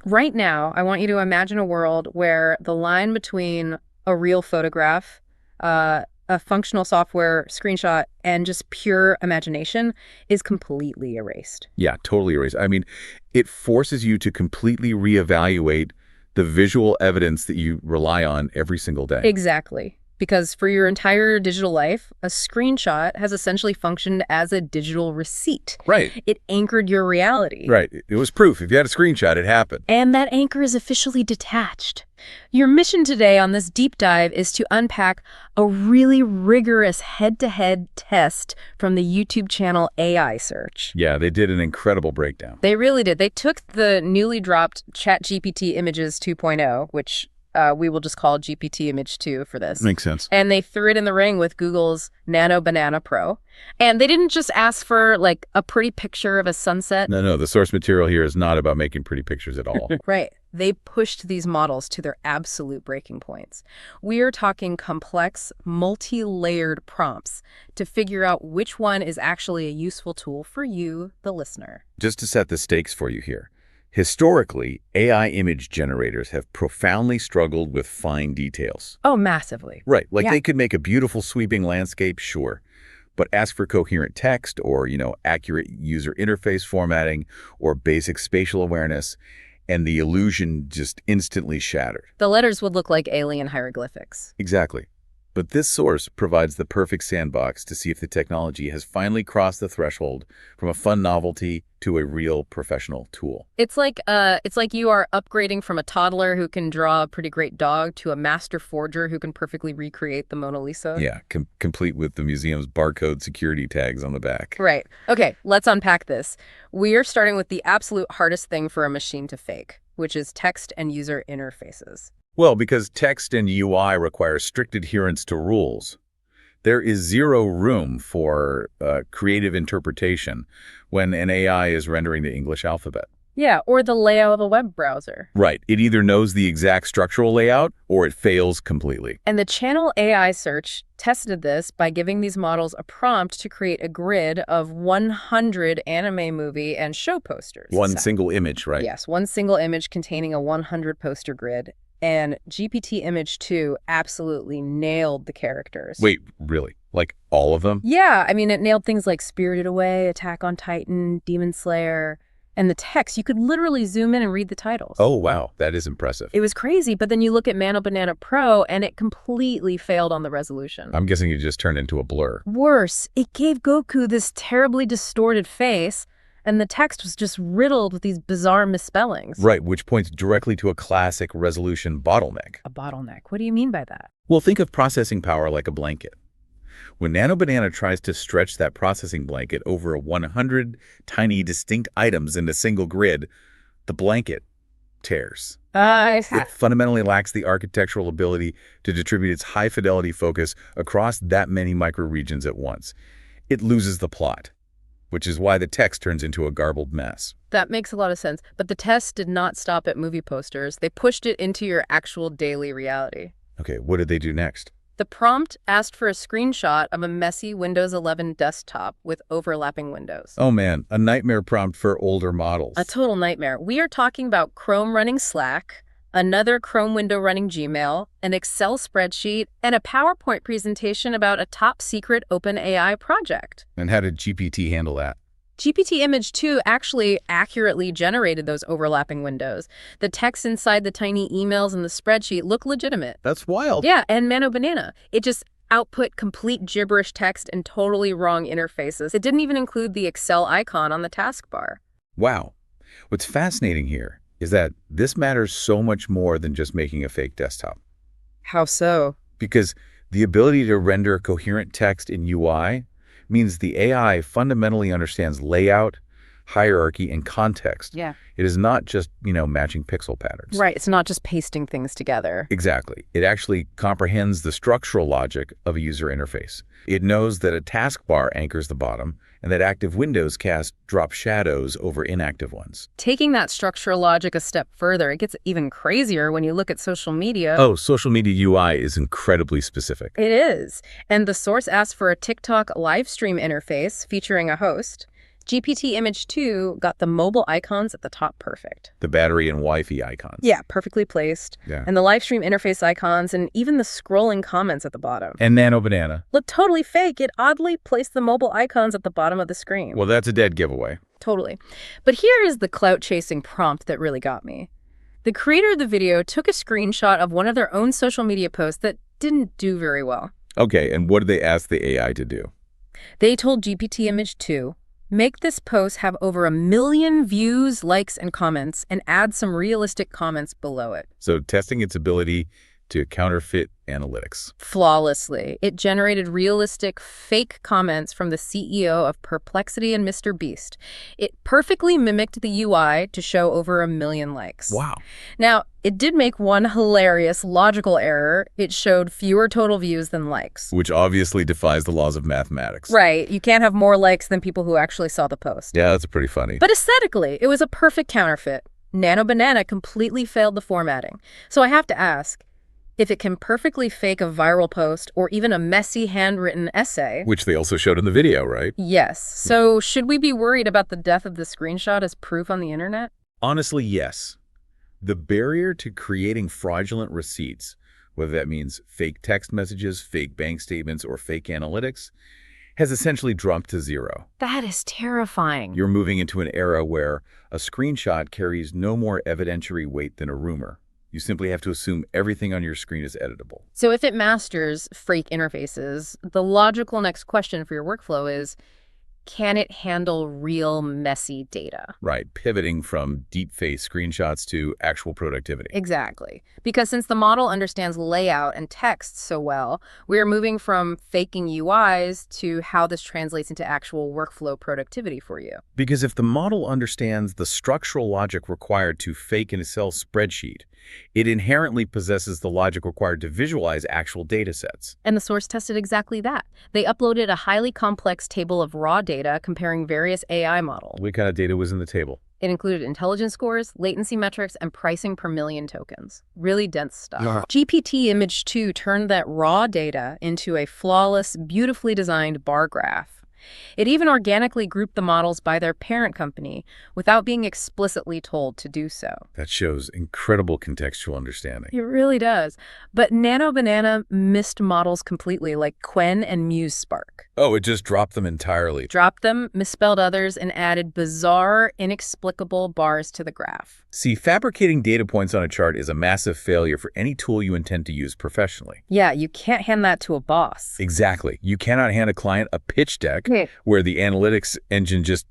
Right now, I want you to imagine a world where the line between a real photograph, a functional software screenshot, and just pure imagination is completely erased. Yeah, totally erased. I mean, it forces you to completely reevaluate the visual evidence that you rely on every single day. Exactly. Because for your entire digital life, a screenshot has essentially functioned as a digital receipt. Right. It anchored your reality. Right. It was proof. If you had a screenshot, it happened. And that anchor is officially detached. Your mission today on this deep dive is to unpack a really rigorous head-to-head test from the YouTube channel AI Search. Yeah, they did an incredible breakdown. They really did. They took the newly dropped ChatGPT Images 2.0, which we will just call GPT Image 2 for this. Makes sense. And they threw it in the ring with Google's Nano Banana Pro. And they didn't just ask for, like, a pretty picture of a sunset. No, the source material here is not about making pretty pictures at all. Right. They pushed these models to their absolute breaking points. We are talking complex, multi-layered prompts to figure out which one is actually a useful tool for you, the listener. Just to set the stakes for you here. Historically, AI image generators have profoundly struggled with fine details. Oh, massively. Right, like Yeah. they could make a beautiful sweeping landscape, sure, but ask for coherent text or, accurate user interface formatting or basic spatial awareness, and the illusion just instantly shattered. The letters would look like alien hieroglyphics. Exactly. But this source provides the perfect sandbox to see if the technology has finally crossed the threshold from a fun novelty to a real professional tool. It's like you are upgrading from a toddler who can draw a pretty great dog to a master forger who can perfectly recreate the Mona Lisa. Yeah, complete with the museum's barcode security tags on the back. Right. Okay, let's unpack this. We are starting with the absolute hardest thing for a machine to fake, which is text and user interfaces. Well, because text and UI require strict adherence to rules, there is zero room for creative interpretation when an AI is rendering the English alphabet. Yeah, or the layout of a web browser. Right. It either knows the exact structural layout or it fails completely. And the channel AI Search tested this by giving these models a prompt to create a grid of 100 anime movie and show posters. One single image, right? Yes, one single image containing a 100 poster grid. And GPT Image 2 absolutely nailed the characters. Wait, really? Like all of them? Yeah, I mean, it nailed things like Spirited Away, Attack on Titan, Demon Slayer, and the text. You could literally zoom in and read the titles. Oh, wow. That is impressive. It was crazy, but then you look at Nano Banana Pro, and it completely failed on the resolution. I'm guessing it just turned into a blur. Worse, it gave Goku this terribly distorted face, and the text was just riddled with these bizarre misspellings. Right, which points directly to a classic resolution bottleneck. A bottleneck? What do you mean by that? Well, think of processing power like a blanket. When Nano Banana tries to stretch that processing blanket over 100 tiny distinct items in a single grid, the blanket tears. It fundamentally lacks the architectural ability to distribute its high-fidelity focus across that many microregions at once. It loses the plot, which is why the text turns into a garbled mess. That makes a lot of sense. But the test did not stop at movie posters. They pushed it into your actual daily reality. Okay, what did they do next? The prompt asked for a screenshot of a messy Windows 11 desktop with overlapping windows. Oh man, a nightmare prompt for older models. A total nightmare. We are talking about Chrome running Slack, another Chrome window running Gmail, an Excel spreadsheet, and a PowerPoint presentation about a top-secret OpenAI project. And how did GPT handle that? GPT Image 2 actually accurately generated those overlapping windows. The text inside the tiny emails in the spreadsheet look legitimate. That's wild. Yeah, and Nano Banana. It just output complete gibberish text and totally wrong interfaces. It didn't even include the Excel icon on the taskbar. Wow. What's fascinating here is that this matters so much more than just making a fake desktop. How so? Because the ability to render coherent text in UI means the AI fundamentally understands layout, hierarchy, and context. Yeah. It is not just, matching pixel patterns. Right, it's not just pasting things together. Exactly. It actually comprehends the structural logic of a user interface. It knows that a taskbar anchors the bottom and that active windows drop shadows over inactive ones. Taking that structural logic a step further, it gets even crazier when you look at social media. Oh, social media UI is incredibly specific. It is. And the source asked for a TikTok live stream interface featuring a host. GPT Image 2 got the mobile icons at the top perfect. The battery and Wi-Fi icons. Yeah, perfectly placed. Yeah. And the live stream interface icons and even the scrolling comments at the bottom. And Nano Banana. Looked totally fake. It oddly placed the mobile icons at the bottom of the screen. Well, that's a dead giveaway. Totally. But here is the clout-chasing prompt that really got me. The creator of the video took a screenshot of one of their own social media posts that didn't do very well. Okay, and what did they ask the AI to do? They told GPT Image 2, make this post have over 1 million views, likes, and comments, and add some realistic comments below it. So testing its ability to counterfeit analytics. Flawlessly. It generated realistic, fake comments from the CEO of Perplexity and Mr. Beast. It perfectly mimicked the UI to show over 1 million likes. Wow. Now, it did make one hilarious logical error. It showed fewer total views than likes. Which obviously defies the laws of mathematics. Right. You can't have more likes than people who actually saw the post. Yeah, that's pretty funny. But aesthetically, it was a perfect counterfeit. Nano Banana completely failed the formatting. So I have to ask, if it can perfectly fake a viral post or even a messy handwritten essay. Which they also showed in the video, right? Yes. So should we be worried about the death of the screenshot as proof on the internet? Honestly, yes. The barrier to creating fraudulent receipts, whether that means fake text messages, fake bank statements, or fake analytics, has essentially dropped to zero. That is terrifying. You're moving into an era where a screenshot carries no more evidentiary weight than a rumor. You simply have to assume everything on your screen is editable. So if it masters fake interfaces, the logical next question for your workflow is, can it handle real messy data? Right, pivoting from deep-face screenshots to actual productivity. Exactly. Because since the model understands layout and text so well, we are moving from faking UIs to how this translates into actual workflow productivity for you. Because if the model understands the structural logic required to fake an Excel spreadsheet, it inherently possesses the logic required to visualize actual data sets. And the source tested exactly that. They uploaded a highly complex table of raw data comparing various AI models. What kind of data was in the table? It included intelligence scores, latency metrics, and pricing per million tokens. Really dense stuff. Yeah. GPT Image 2 turned that raw data into a flawless, beautifully designed bar graph. It even organically grouped the models by their parent company without being explicitly told to do so. That shows incredible contextual understanding. It really does. But Nano Banana missed models completely, like Quen and Muse Spark. Oh, it just dropped them entirely. Dropped them, misspelled others, and added bizarre, inexplicable bars to the graph. See, fabricating data points on a chart is a massive failure for any tool you intend to use professionally. Yeah, you can't hand that to a boss. Exactly. You cannot hand a client a pitch deck where the analytics engine just,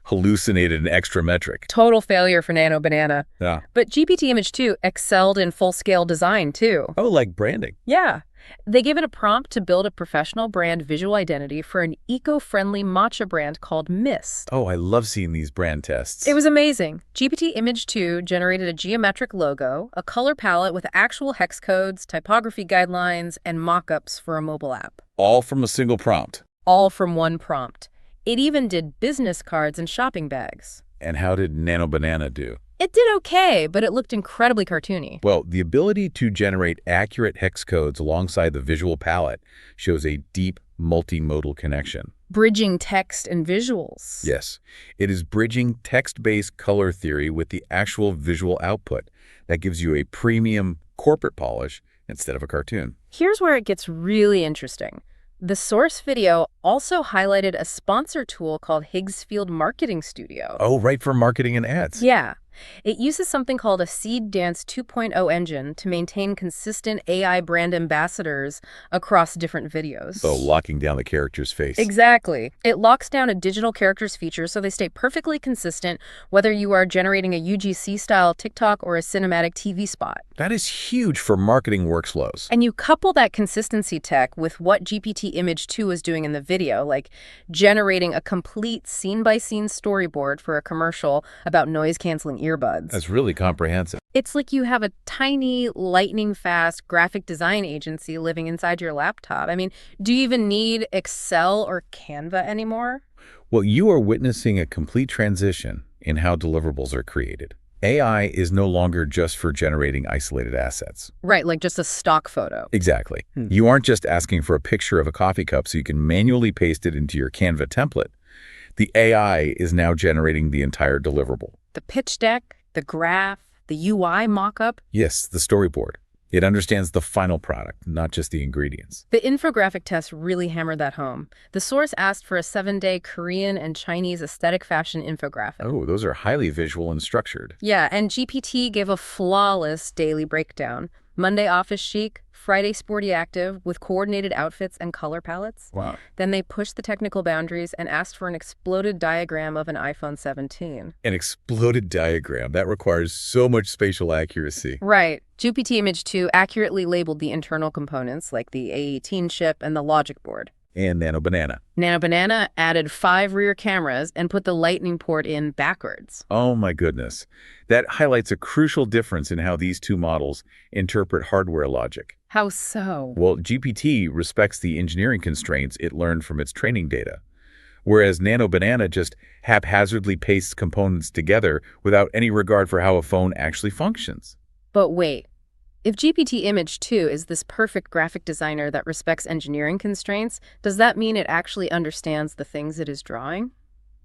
hallucinated an extra metric. Total failure for Nano Banana. Yeah. But GPT Image 2 excelled in full-scale design, too. Oh, like branding. Yeah. They gave it a prompt to build a professional brand visual identity for an eco-friendly matcha brand called Mist. Oh, I love seeing these brand tests. It was amazing. GPT Image 2 generated a geometric logo, a color palette with actual hex codes, typography guidelines, and mock-ups for a mobile app. All from a single prompt. All from one prompt. It even did business cards and shopping bags. And how did Nano Banana do? It did okay, but it looked incredibly cartoony. Well, the ability to generate accurate hex codes alongside the visual palette shows a deep multimodal connection. Bridging text and visuals. Yes, it is bridging text-based color theory with the actual visual output. That gives you a premium corporate polish instead of a cartoon. Here's where it gets really interesting. The source video also highlighted a sponsor tool called Higgsfield Marketing Studio. Oh, right, for marketing and ads. Yeah. It uses something called a Seed Dance 2.0 engine to maintain consistent AI brand ambassadors across different videos. Oh, locking down the character's face. Exactly. It locks down a digital character's features so they stay perfectly consistent whether you are generating a UGC-style TikTok or a cinematic TV spot. That is huge for marketing workflows. And you couple that consistency tech with what GPT Image 2 was doing in the video, like generating a complete scene-by-scene storyboard for a commercial about noise-canceling earbuds. That's really comprehensive. It's like you have a tiny, lightning-fast graphic design agency living inside your laptop. I mean, do you even need Excel or Canva anymore? Well, you are witnessing a complete transition in how deliverables are created. AI is no longer just for generating isolated assets. Right, like just a stock photo. Exactly. You aren't just asking for a picture of a coffee cup so you can manually paste it into your Canva template. The AI is now generating the entire deliverable. The pitch deck, the graph, the UI mockup. Yes, the storyboard. It understands the final product, not just the ingredients. The infographic test really hammered that home. The source asked for a 7-day Korean and Chinese aesthetic fashion infographic. Oh, those are highly visual and structured. Yeah, and GPT gave a flawless daily breakdown. Monday office chic, Friday sporty active with coordinated outfits and color palettes. Wow. Then they pushed the technical boundaries and asked for an exploded diagram of an iPhone 17. An exploded diagram. That requires so much spatial accuracy. Right. GPT Image 2 accurately labeled the internal components like the A18 chip and the logic board. And Nano Banana. Nano Banana added 5 rear cameras and put the lightning port in backwards. Oh my goodness. That highlights a crucial difference in how these two models interpret hardware logic. How so? Well, GPT respects the engineering constraints it learned from its training data, whereas Nano Banana just haphazardly pastes components together without any regard for how a phone actually functions. But wait. If GPT Image 2 is this perfect graphic designer that respects engineering constraints, does that mean it actually understands the things it is drawing?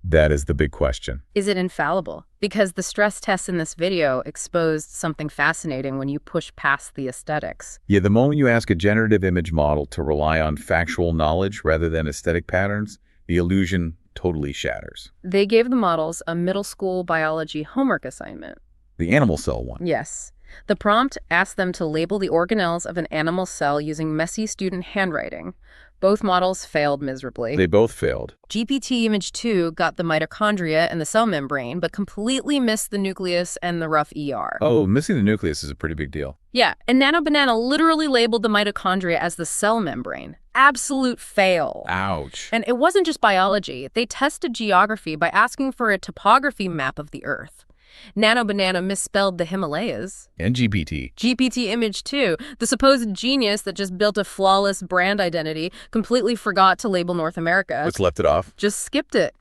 That is the big question. Is it infallible? Because the stress tests in this video exposed something fascinating when you push past the aesthetics. Yeah, the moment you ask a generative image model to rely on factual knowledge rather than aesthetic patterns, the illusion totally shatters. They gave the models a middle school biology homework assignment. The animal cell one. Yes. The prompt asked them to label the organelles of an animal cell using messy student handwriting. Both models failed miserably. They both failed. GPT Image 2 got the mitochondria and the cell membrane, but completely missed the nucleus and the rough ER. Oh, missing the nucleus is a pretty big deal. Yeah, and Nano Banana literally labeled the mitochondria as the cell membrane. Absolute fail. Ouch. And it wasn't just biology. They tested geography by asking for a topography map of the Earth. Nano Banana misspelled the Himalayas. And GPT. GPT Image 2, the supposed genius that just built a flawless brand identity, completely forgot to label North America. Just left it off. Just skipped it.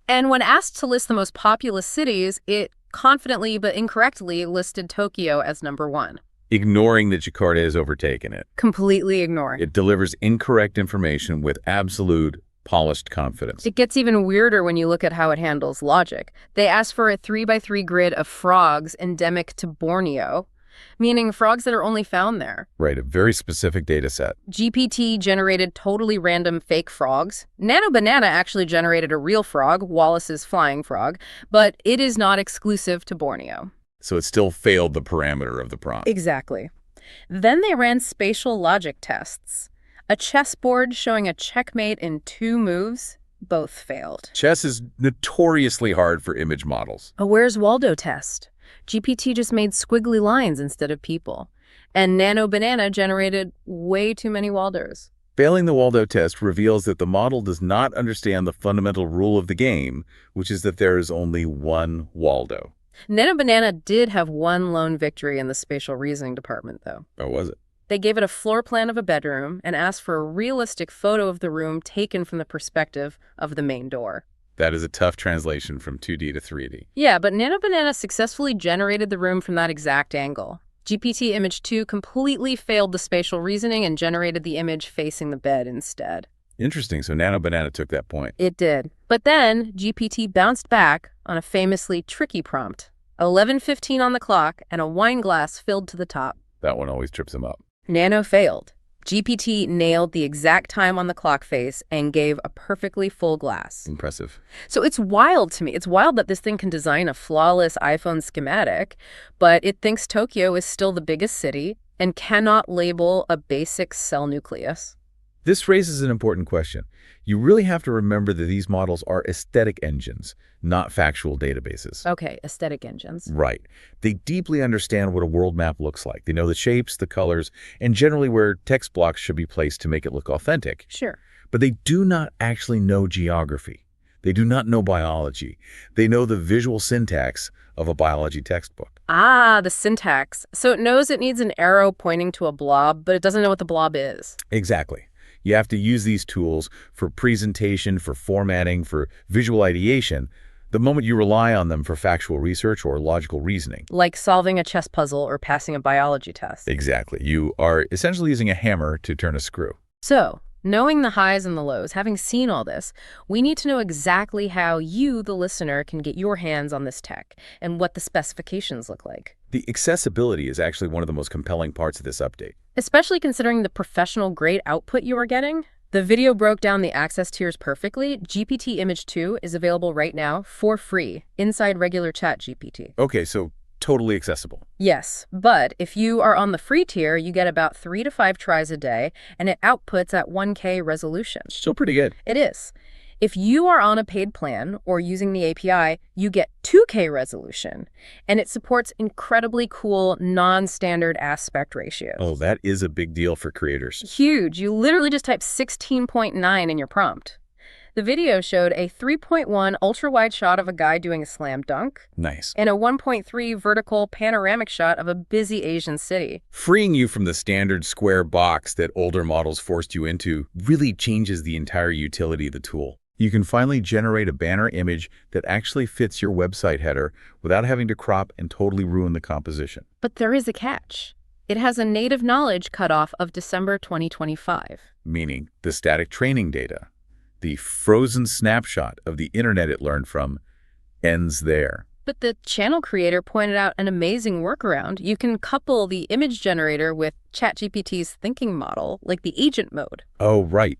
And when asked to list the most populous cities, it confidently but incorrectly listed Tokyo as number 1. Ignoring that Jakarta has overtaken it. Completely ignoring. It delivers incorrect information with absolute polished confidence. It gets even weirder when you look at how it handles logic. They ask for a 3x3 grid of frogs endemic to Borneo, meaning frogs that are only found there. Right, a very specific data set. GPT generated totally random fake frogs. Nano Banana actually generated a real frog, Wallace's flying frog, but it is not exclusive to Borneo. So it still failed the parameter of the prompt. Exactly. Then they ran spatial logic tests. A chessboard showing a checkmate in 2 moves, both failed. Chess is notoriously hard for image models. A Where's Waldo test. GPT just made squiggly lines instead of people. And Nano Banana generated way too many Waldos. Failing the Waldo test reveals that the model does not understand the fundamental rule of the game, which is that there is only one Waldo. Nano Banana did have one lone victory in the spatial reasoning department, though. Or was it? They gave it a floor plan of a bedroom and asked for a realistic photo of the room taken from the perspective of the main door. That is a tough translation from 2D to 3D. Yeah, but Nano Banana successfully generated the room from that exact angle. GPT Image 2 completely failed the spatial reasoning and generated the image facing the bed instead. Interesting. So Nano Banana took that point. It did. But then GPT bounced back on a famously tricky prompt. 11:15 on the clock and a wine glass filled to the top. That one always trips him up. Nano failed. GPT nailed the exact time on the clock face and gave a perfectly full glass. Impressive. So it's wild to me. It's wild that this thing can design a flawless iPhone schematic, but it thinks Tokyo is still the biggest city and cannot label a basic cell nucleus. This raises an important question. You really have to remember that these models are aesthetic engines, not factual databases. Okay, aesthetic engines. Right. They deeply understand what a world map looks like. They know the shapes, the colors, and generally where text blocks should be placed to make it look authentic. Sure. But they do not actually know geography. They do not know biology. They know the visual syntax of a biology textbook. Ah, the syntax. So it knows it needs an arrow pointing to a blob, but it doesn't know what the blob is. Exactly. You have to use these tools for presentation, for formatting, for visual ideation, the moment you rely on them for factual research or logical reasoning. Like solving a chess puzzle or passing a biology test. Exactly. You are essentially using a hammer to turn a screw. So, Knowing the highs and the lows, having seen all this, we need to know exactly how you, the listener, can get your hands on this tech and what the specifications look like. The accessibility is actually one of the most compelling parts of this update. Especially considering the professional-grade output you are getting. The video broke down the access tiers perfectly. GPT Image 2 is available right now for free inside regular ChatGPT. Okay, so totally accessible. Yes, but if you are on the free tier, you get about 3 to 5 tries a day, and it outputs at 1K resolution. Still pretty good. It is. If you are on a paid plan or using the API, you get 2K resolution, and it supports incredibly cool non-standard aspect ratios. Oh, that is a big deal for creators. Huge. You literally just type 16.9 in your prompt. The video showed a 3.1 ultra-wide shot of a guy doing a slam dunk. Nice. And a 1.3 vertical panoramic shot of a busy Asian city. Freeing you from the standard square box that older models forced you into really changes the entire utility of the tool. You can finally generate a banner image that actually fits your website header without having to crop and totally ruin the composition. But there is a catch. It has a native knowledge cutoff of December 2025. Meaning the static training data, the frozen snapshot of the internet it learned from, ends there. But the channel creator pointed out an amazing workaround. You can couple the image generator with ChatGPT's thinking model, like the agent mode. Oh, right.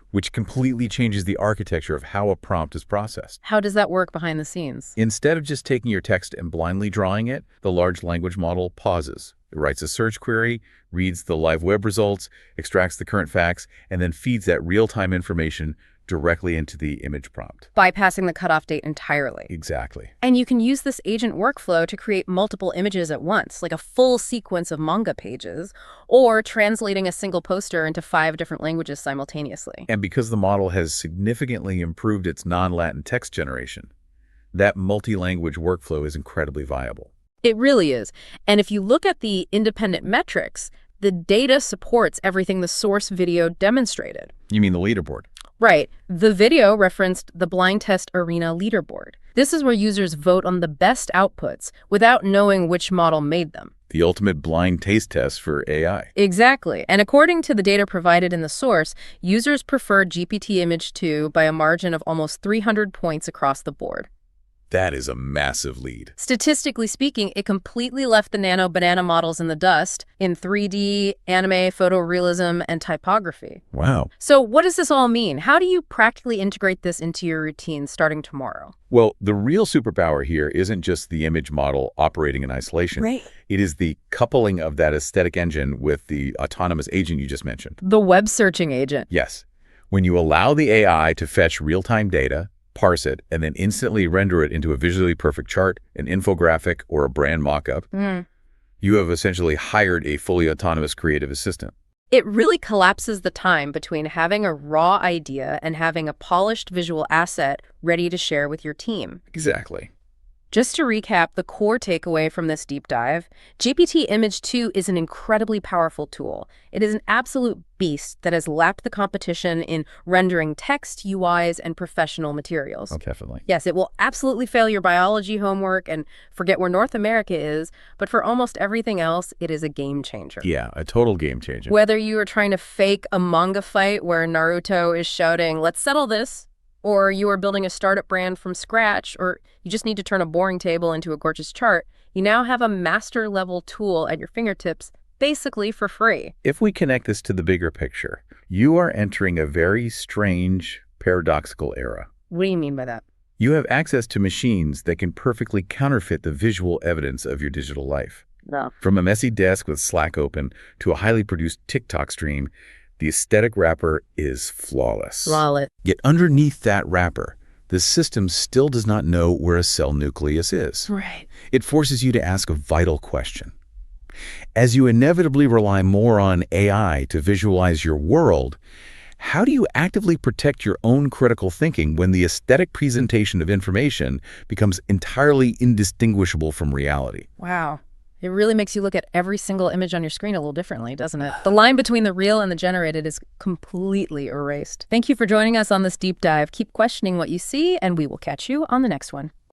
Which completely changes the architecture of how a prompt is processed. How does that work behind the scenes? Instead of just taking your text and blindly drawing it, the large language model pauses. It writes a search query, reads the live web results, extracts the current facts, and then feeds that real-time information directly into the image prompt. Bypassing the cutoff date entirely. Exactly. And you can use this agent workflow to create multiple images at once, like a full sequence of manga pages, or translating a single poster into 5 different languages simultaneously. And because the model has significantly improved its non-Latin text generation, that multi-language workflow is incredibly viable. It really is. And if you look at the independent metrics, the data supports everything the source video demonstrated. You mean the leaderboard? Right. The video referenced the Blind Test Arena leaderboard. This is where users vote on the best outputs without knowing which model made them. The ultimate blind taste test for AI. Exactly. And according to the data provided in the source, users preferred GPT Image 2 by a margin of almost 300 points across the board. That is a massive lead. Statistically speaking, it completely left the Nano Banana models in the dust in 3D, anime, photorealism, and typography. Wow. So what does this all mean? How do you practically integrate this into your routine starting tomorrow? Well, the real superpower here isn't just the image model operating in isolation. Right. It is the coupling of that aesthetic engine with the autonomous agent you just mentioned. The web searching agent. Yes. When you allow the AI to fetch real-time data, parse it, and then instantly render it into a visually perfect chart, an infographic, or a brand mockup, you have essentially hired a fully autonomous creative assistant. It really collapses the time between having a raw idea and having a polished visual asset ready to share with your team. Exactly. Just to recap the core takeaway from this deep dive, GPT Image 2 is an incredibly powerful tool. It is an absolute beast that has lapped the competition in rendering text, UIs, and professional materials. Oh, definitely. Yes, it will absolutely fail your biology homework and forget where North America is, but for almost everything else, it is a game changer. Yeah, a total game changer. Whether you are trying to fake a manga fight where Naruto is shouting, "Let's settle this," or you are building a startup brand from scratch, or you just need to turn a boring table into a gorgeous chart, you now have a master-level tool at your fingertips, basically for free. If we connect this to the bigger picture, you are entering a very strange, paradoxical era. What do you mean by that? You have access to machines that can perfectly counterfeit the visual evidence of your digital life. No. From a messy desk with Slack open to a highly produced TikTok stream, the aesthetic wrapper is flawless. Flawless. Yet underneath that wrapper, the system still does not know where a cell nucleus is. Right. It forces you to ask a vital question. As you inevitably rely more on AI to visualize your world, how do you actively protect your own critical thinking when the aesthetic presentation of information becomes entirely indistinguishable from reality? Wow. It really makes you look at every single image on your screen a little differently, doesn't it? The line between the real and the generated is completely erased. Thank you for joining us on this deep dive. Keep questioning what you see, and we will catch you on the next one.